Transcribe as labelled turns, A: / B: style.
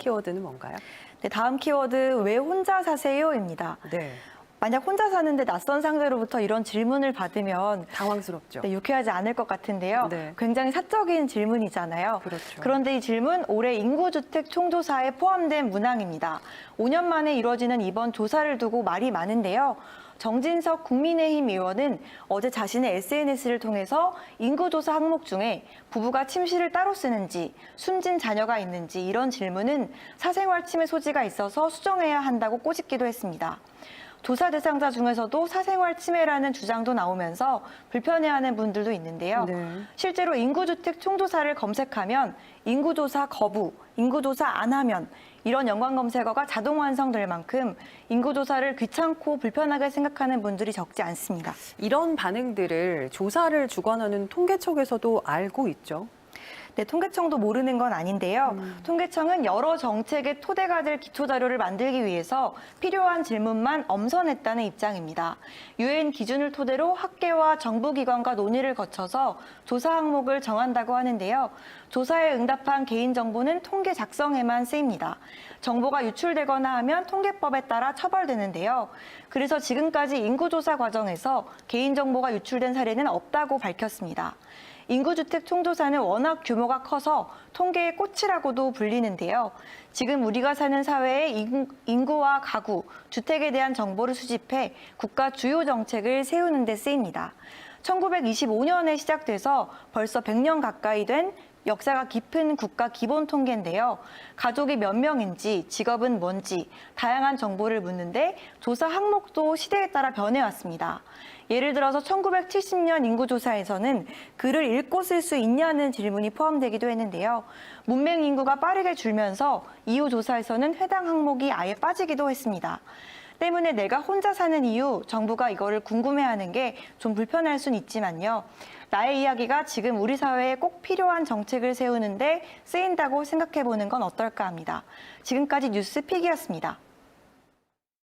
A: 키워드는 뭔가요?
B: 네, 다음 키워드 왜 혼자 사세요?입니다.
A: 네,
B: 만약 혼자 사는데 낯선 상대로부터 이런 질문을 받으면
A: 당황스럽죠.
B: 네, 유쾌하지 않을 것 같은데요.
A: 네.
B: 굉장히 사적인 질문이잖아요.
A: 그렇죠.
B: 그런데 이 질문 올해 인구주택 총조사에 포함된 문항입니다. 5년 만에 이뤄지는 이번 조사를 두고 말이 많은데요. 정진석 국민의힘 의원은 어제 자신의 SNS를 통해서 인구조사 항목 중에 부부가 침실을 따로 쓰는지, 숨진 자녀가 있는지 이런 질문은 사생활 침해 소지가 있어서 수정해야 한다고 꼬집기도 했습니다. 조사 대상자 중에서도 사생활 침해라는 주장도 나오면서 불편해하는 분들도 있는데요.
A: 네.
B: 실제로 인구주택 총조사를 검색하면 인구조사 거부, 인구조사 안 하면 이런 연관 검색어가 자동 완성될 만큼 인구조사를 귀찮고 불편하게 생각하는 분들이 적지 않습니다.
A: 이런 반응들을 조사를 주관하는 통계청에서도 알고 있죠.
B: 네, 통계청도 모르는 건 아닌데요. 통계청은 여러 정책의 토대가 될 기초자료를 만들기 위해서 필요한 질문만 엄선했다는 입장입니다. 유엔 기준을 토대로 학계와 정부기관과 논의를 거쳐서 조사 항목을 정한다고 하는데요. 조사에 응답한 개인정보는 통계 작성에만 쓰입니다. 정보가 유출되거나 하면 통계법에 따라 처벌되는데요. 그래서 지금까지 인구조사 과정에서 개인정보가 유출된 사례는 없다고 밝혔습니다. 인구주택 총조사는 워낙 규모가 커서 통계의 꽃이라고도 불리는데요. 지금 우리가 사는 사회의 인구와 가구, 주택에 대한 정보를 수집해 국가 주요 정책을 세우는 데 쓰입니다. 1925년에 시작돼서 벌써 100년 가까이 된 역사가 깊은 국가 기본 통계인데요. 가족이 몇 명인지, 직업은 뭔지 다양한 정보를 묻는데 조사 항목도 시대에 따라 변해왔습니다. 예를 들어서 1970년 인구조사에서는 글을 읽고 쓸 수 있냐는 질문이 포함되기도 했는데요. 문맹 인구가 빠르게 줄면서 이후 조사에서는 해당 항목이 아예 빠지기도 했습니다. 때문에 내가 혼자 사는 이유, 정부가 이거를 궁금해하는 게 좀 불편할 순 있지만요. 나의 이야기가 지금 우리 사회에 꼭 필요한 정책을 세우는데 쓰인다고 생각해보는 건 어떨까 합니다. 지금까지 뉴스픽이었습니다.